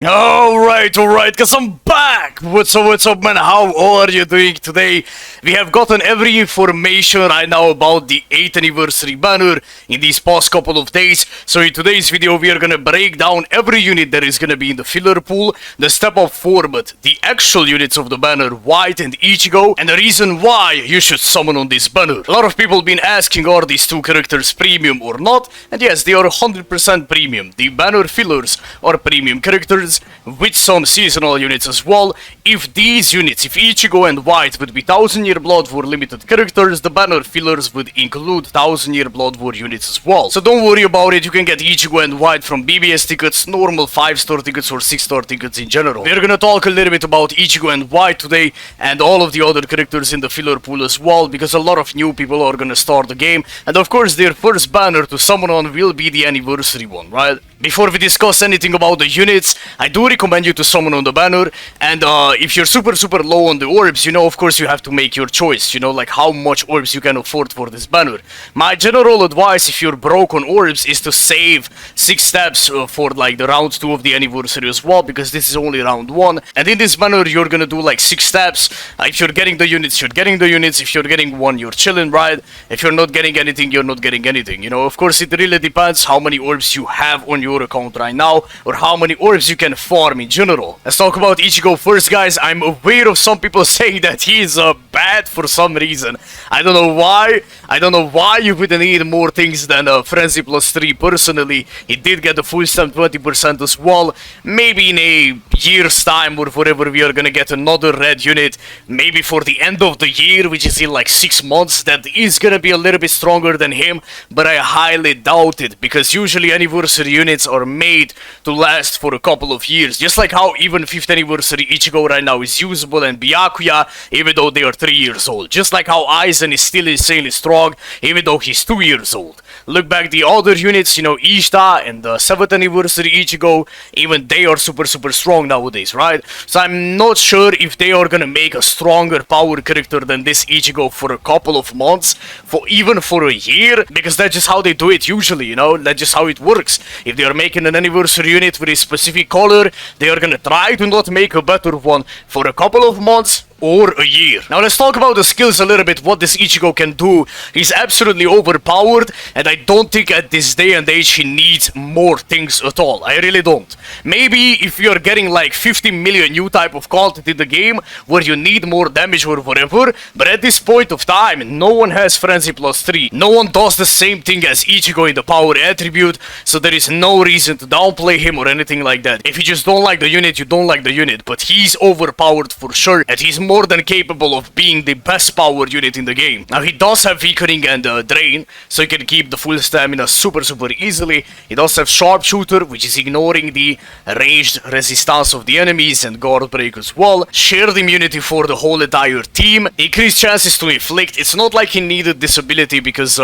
Alright, cause I'm back! What's up, man? How are you doing today? We have gotten every information right now about the 8th anniversary banner in these past couple of days. So in today's video, we are gonna break down every unit that is gonna be in the filler pool, the step up format, the actual units of the banner, White and Ichigo, and the reason why you should summon on this banner. A lot of people been asking, are these two characters premium or not? And yes, they are 100% premium. The banner fillers are premium characters, with some seasonal units as well. If these units, if Ichigo and White would be 1000-year Blood War limited characters, the banner fillers would include 1000-year Blood War units as well. So don't worry about it, you can get Ichigo and White from BBS tickets, normal 5-star tickets or 6-star tickets in general. We're gonna talk a little bit about Ichigo and White today, and all of the other characters in the filler pool as well, because a lot of new people are gonna start the game, and of course their first banner to summon on will be the anniversary one, right? Before we discuss anything about the units, I do recommend you to summon on the banner, and if you're super low on the orbs, you know, of course you have to make your choice, you know, like how much orbs you can afford for this banner. My general advice, if you're broke on orbs, is to save 6 steps for like the round 2 of the anniversary as well, because this is only round 1, and in this banner you're gonna do like 6 steps. If you're getting the units, you're getting the units. If you're getting one, you're chilling, right? If you're not getting anything, you're not getting anything, you know. Of course it really depends how many orbs you have on your account right now, or how many orbs you can farm in general. Let's talk about Ichigo first, guys. I'm aware of some people saying that he is bad for some reason. I don't know why. I don't know why you would need more things than Frenzy plus 3 personally. He did get the full stamp 20% as well. Maybe in a year's time or whatever we are gonna get another red unit. Maybe for the end of the year, which is in like 6 months, that is gonna be a little bit stronger than him. But I highly doubt it, because usually anniversary units are made to last for a couple of years. Just like how even 5th anniversary Ichigo right now is usable, and Byakuya, even though they are 3 years old. Just like how Aizen is still insanely strong, even though he's 2 years old. Look back the other units, you know, Ishida and the 7th anniversary Ichigo, even they are super strong nowadays, right? So I'm not sure if they are gonna make a stronger power character than this Ichigo for a couple of months, even for a year, because that's just how they do it usually, you know, that's just how it works. If they are making an anniversary unit with a specific color, they are gonna try to not make a better one for a couple of months or a year. Now let's talk about the skills a little bit, what this Ichigo can do. He's absolutely overpowered, and I don't think at this day and age he needs more things at all. I really don't. Maybe if you're getting like 50 million new type of content in the game where you need more damage or whatever, but at this point of time, no one has Frenzy plus 3. No one does the same thing as Ichigo in the power attribute, so there is no reason to downplay him or anything like that. If you just don't like the unit, you don't like the unit, but he's overpowered for sure, and he's more than capable of being the best power unit in the game. Now he does have weakening and drain, so he can keep the full stamina super easily. He does have sharpshooter, which is ignoring the ranged resistance of the enemies, and guard break as well. Shared immunity for the whole entire team. Increased chances to inflict. It's not like he needed this ability, because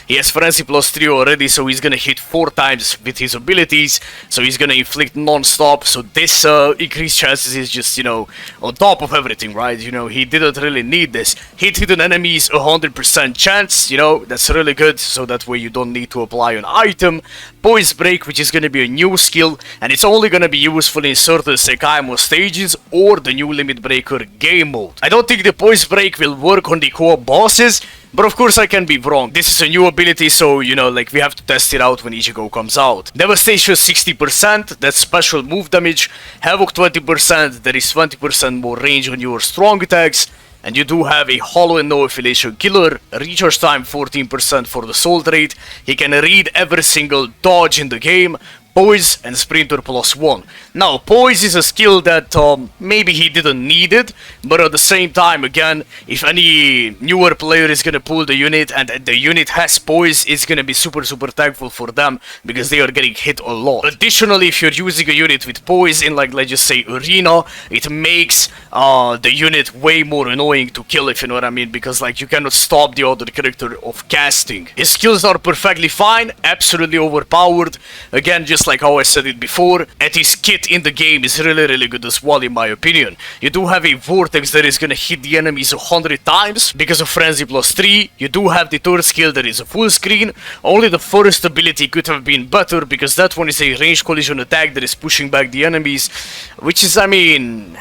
he has Frenzy plus 3 already, so he's gonna hit 4 times with his abilities, so he's gonna inflict non-stop. So this increased chances is just, you know, on top of everything, right? You know, he didn't really need this. Hit hidden enemies 100% chance, you know, that's really good, so that way you don't need to apply an item. Poise break, which is gonna be a new skill, and it's only gonna be useful in certain Cacao stages or the new limit breaker game mode. I don't think the poise break will work on the co-op bosses, but of course I can be wrong. This is a new ability, so you know, like, we have to test it out when Ichigo comes out. Devastation 60%, that's special move damage. Havoc 20%, there is 20% more range on your strong attacks. And you do have a hollow and no affiliation killer. Recharge time 14% for the soul rate. He can read every single dodge in the game. Poise and Sprinter plus 1. Now, Poise is a skill that maybe he didn't need it, but at the same time, again, if any newer player is gonna pull the unit and the unit has Poise, it's gonna be super thankful for them, because they are getting hit a lot. Additionally, if you're using a unit with Poise in, like, let's just say Arena, it makes the unit way more annoying to kill, if you know what I mean, because like you cannot stop the other character of casting. His skills are perfectly fine, absolutely overpowered, again just like how I said it before, and his kit in the game is really good as well in my opinion. You do have a vortex that is gonna hit the enemies 100 times because of Frenzy plus 3, you do have the third skill that is a full screen, only the first ability could have been better because that one is a range collision attack that is pushing back the enemies, which is, I mean,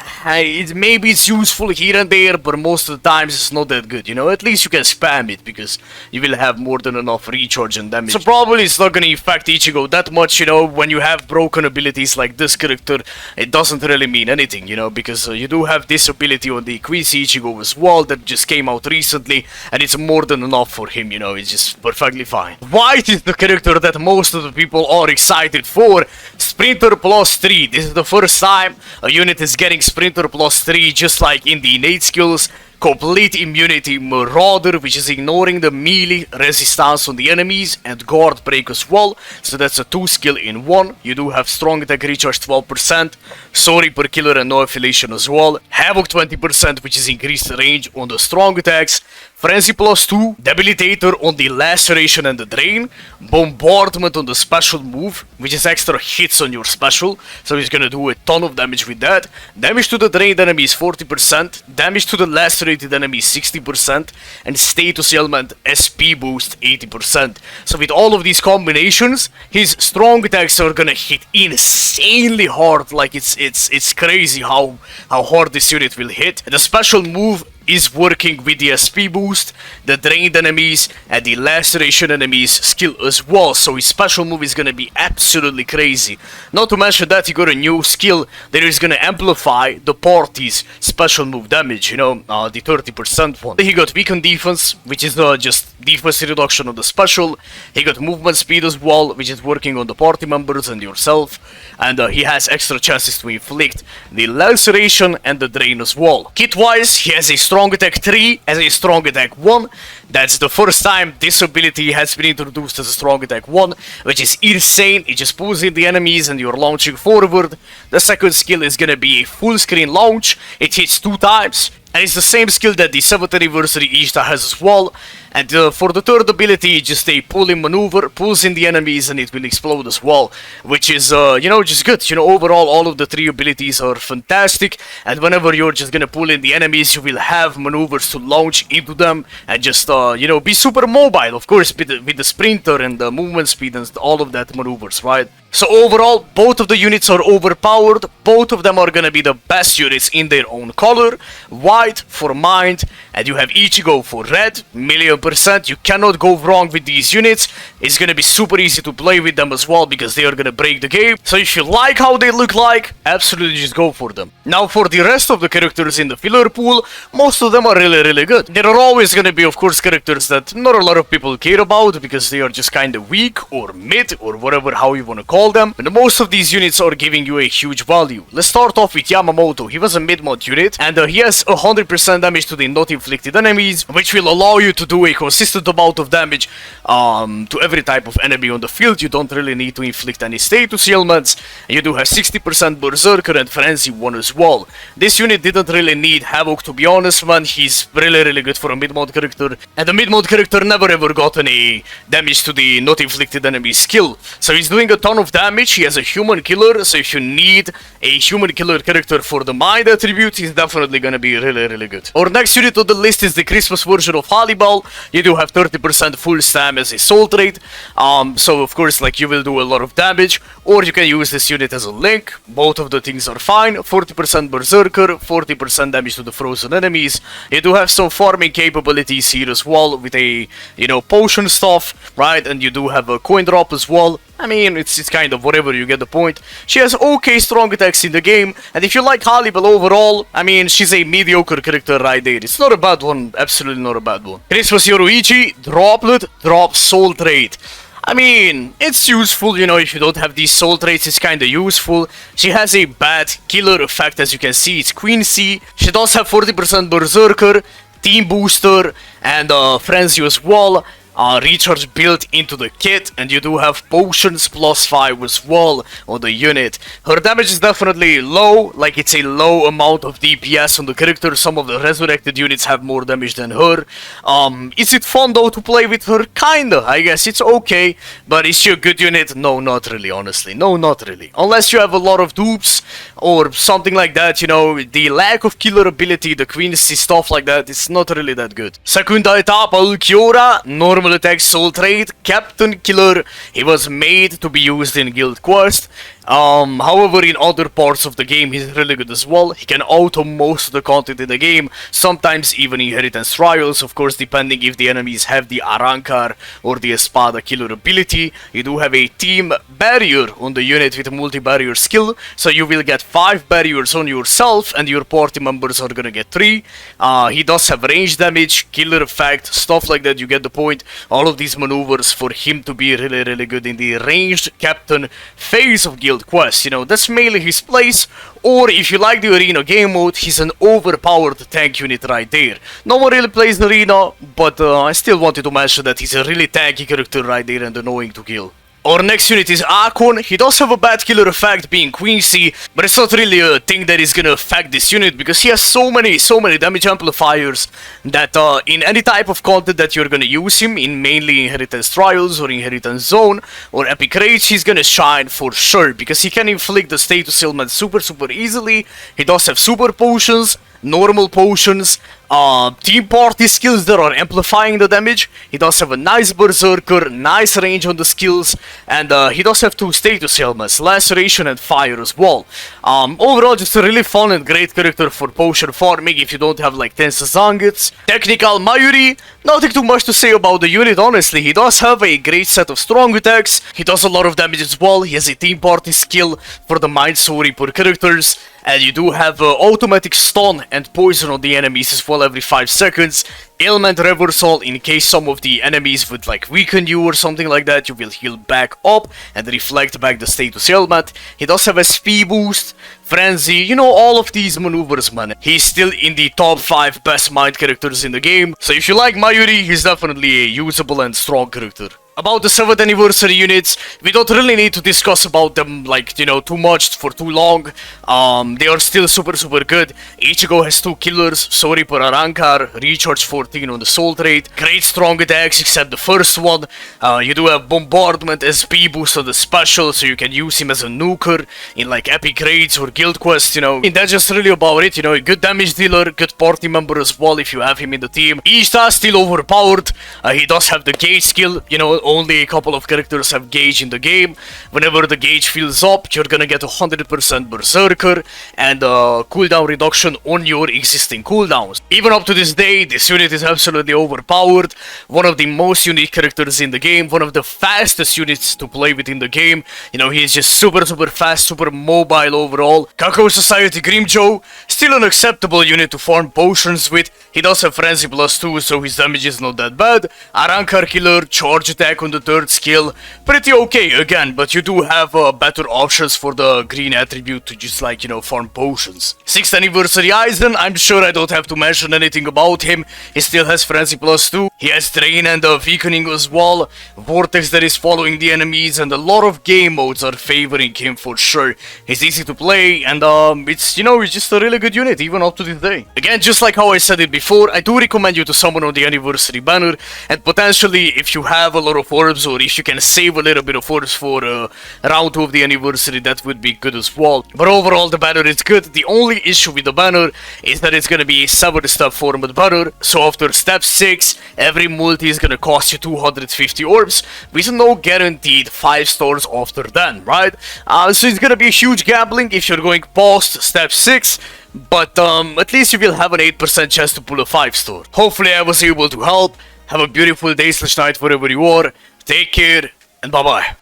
maybe it's useful here and there, but most of the times it's not that good, you know. At least you can spam it because you will have more than enough recharge and damage. So probably it's not gonna affect Ichigo that much, you know. When you have broken abilities like this character, it doesn't really mean anything, you know, because you do have this ability on the Quincy Ichigo as well that just came out recently, and it's more than enough for him, you know. It's just perfectly fine. White is the character that most of the people are excited for. Sprinter plus 3. This is the first time a unit is getting Sprinter plus 3, just like in the innate skills. Complete immunity Marauder, which is ignoring the melee resistance on the enemies, and guard break as well, so that's a 2 skill in 1. You do have strong attack recharge 12%, sorry per killer and no affiliation as well, havoc 20%, which is increased range on the strong attacks, frenzy plus 2, debilitator on the laceration and the drain, bombardment on the special move, which is extra hits on your special, so he's gonna do a ton of damage with that. Damage to the drained enemy is 40%, damage to the lacerated enemy is 60%, and status ailment SP boost 80%. So with all of these combinations, his strong attacks are gonna hit insanely hard. Like it's crazy how hard this unit will hit. The special move is working with the SP boost, the drained enemies, and the laceration enemies skill as well, so his special move is gonna be absolutely crazy. Not to mention that he got a new skill that is gonna amplify the party's special move damage, you know, the 30% one. He got weakened defense, which is just defense reduction on the special. He got movement speed as well, which is working on the party members and yourself, and he has extra chances to inflict the laceration and the drain as well. Kit wise, he has a strong attack 3 as a strong attack 1. That's the first time this ability has been introduced as a strong attack 1, which is insane. It just pulls in the enemies and you're launching forward. The second skill is gonna be a full screen launch. It hits 2 times. And it's the same skill that the 7th Anniversary Ishida has as well. And for the third ability, just a pulling maneuver, pulls in the enemies and it will explode as well. Which is, you know, just good. You know, overall, all of the 3 abilities are fantastic. And whenever you're just gonna pull in the enemies, you will have maneuvers to launch into them. And just, you know, be super mobile, of course, with the sprinter and the movement speed and all of that maneuvers, right? So overall, both of the units are overpowered. Both of them are gonna be the best units in their own color. White for mind, and you have Ichigo for red, 1,000,000%. You cannot go wrong with these units. It's gonna be super easy to play with them as well because they are gonna break the game. So if you like how they look like, absolutely just go for them. Now for the rest of the characters in the filler pool, most of them are really good. There are always gonna be, of course, characters that not a lot of people care about because they are just kinda weak or mid or whatever, how you wanna call them, but most of these units are giving you a huge value. Let's start off with Yamamoto. He was a mid-mod unit, and he has 100% damage to the not inflicted enemies, which will allow you to do a consistent amount of damage to every type of enemy on the field. You don't really need to inflict any status ailments. You do have 60% Berserker and Frenzy 1 as well. This unit didn't really need Havoc, to be honest, man. He's really good for a mid-mod character, and the mid-mod character never ever got any damage to the not inflicted enemy skill, so he's doing a ton of damage. He has a human killer, so if you need a human killer character for the mind attribute, he's definitely gonna be really good. Our next unit on the list is the Christmas version of Halibel. You do have 30% full stam as a soul trait, so of course, like, you will do a lot of damage, or you can use this unit as a link. Both of the things are fine. 40% Berserker, 40% damage to the frozen enemies. You do have some farming capabilities here as well with a, you know, potion stuff, right? And you do have a coin drop as well. I mean, it's kind of whatever, you get the point. She has okay strong attacks in the game, and if you like Halibel overall, I mean, she's a mediocre character right there. It's not a bad one, absolutely not a bad one. Christmas Yoruichi, Droplet, drop soul trait. I mean, it's useful, you know, if you don't have these soul traits, it's kinda useful. She has a bad killer effect, as you can see, it's Quincy. She does have 40% Berserker, Team Booster, and Frenzy as well. recharge built into the kit, and you do have potions +5 as well on the unit. Her damage is definitely low, like it's a low amount of DPS on the character. Some of the resurrected units have more damage than her. Is it fun though to play with her? Kinda, I guess it's okay, but is she a good unit? No, not really, honestly. No, not really. Unless you have a lot of dupes or something like that, you know, the lack of killer ability, the queency stuff like that, it's not really that good. Segunda Etapa, Ulquiorra, normal attack, soul trait, captain killer. He was made to be used in guild quest. However, in other parts of the game, he's really good as well. He can auto most of the content in the game, sometimes even inheritance trials, of course, depending if the enemies have the Arankar or the Espada killer ability. You do have a team barrier on the unit with a multi-barrier skill, so you will get 5 barriers on yourself, and your party members are gonna get 3. He does have range damage, killer effect, stuff like that, you get the point. All of these maneuvers for him to be really good in the ranged captain phase of guild quest, you know, that's mainly his place. Or if you like the arena game mode, he's an overpowered tank unit right there. No one really plays the arena, but I still wanted to mention that he's a really tanky character right there and annoying to kill. Our next unit is Akon. He does have a bad killer effect being queency, but it's not really a thing that is gonna affect this unit because he has so many damage amplifiers that in any type of content that you're gonna use him, in mainly Inheritance Trials or Inheritance Zone or Epic Raids, he's gonna shine for sure because he can inflict the status ailment super easily. He does have super potions, normal potions, team party skills that are amplifying the damage. He does have a nice berserker, nice range on the skills, and he does have 2 status ailments, laceration and fire as well. Overall, just a really fun and great character for potion farming if you don't have like 10 Sazangets. Technical Mayuri, nothing too much to say about the unit, honestly. He does have a great set of strong attacks, he does a lot of damage as well, he has a team party skill for the Mind Soul Reaper characters, and you do have automatic stun and poison on the enemies as well every 5 seconds. Ailment reversal, in case some of the enemies would like weaken you or something like that, you will heal back up and reflect back the status ailment. He does have a SP boost, frenzy, you know, all of these maneuvers, man. He's still in the top 5 best mind characters in the game, so if you like Mayuri, he's definitely a usable and strong character. About the 7th anniversary units, we don't really need to discuss about them, like, you know, too much for too long. They are still super good. Ichigo has 2 killers, Sorry for Arankar, recharge 14 on the soul trait, great strong attacks except the first one. You do have bombardment, SP boost on the special, so you can use him as a nuker in like epic raids or guild quests, you know. And that's just really about it, you know, a good damage dealer, good party member as well if you have him in the team. Ishida still overpowered, he does have the gauge skill, you know, only a couple of characters have gauge in the game. Whenever the gauge fills up, you're gonna get 100% berserker and cooldown reduction on your existing cooldowns. Even up to this day, this unit is absolutely overpowered. One of the most unique characters in the game, one of the fastest units to play with in the game. You know, he's just super fast, super mobile overall. Cacao Society Grimmjow, still an acceptable unit to farm potions with. He does have frenzy +2, so his damage is not that bad. Arankar killer, charge attack on the 3rd skill, pretty okay again, but you do have better options for the green attribute to just like, you know, farm potions. 6th anniversary Aizen, I'm sure I don't have to mention anything about him. He still has frenzy +2, he has drain and weakening as well, vortex that is following the enemies, and a lot of game modes are favoring him for sure. He's easy to play, and it's, you know, it's just a really good unit even up to this day. Again, just like how I said it before, I do recommend you to summon on the anniversary banner, and potentially if you have a lot of orbs, or if you can save a little bit of orbs for round 2 of the anniversary, that would be good as well. But overall, the banner is good. The only issue with the banner is that it's gonna be a 7-step format banner, so after step 6, every multi is gonna cost you 250 orbs, with no guaranteed 5 stars after then, right? So it's gonna be a huge gambling if you're going past step 6, but at least you will have an 8% chance to pull a 5-star. Hopefully I was able to help. Have a beautiful day/night wherever you are. Take care, and bye-bye.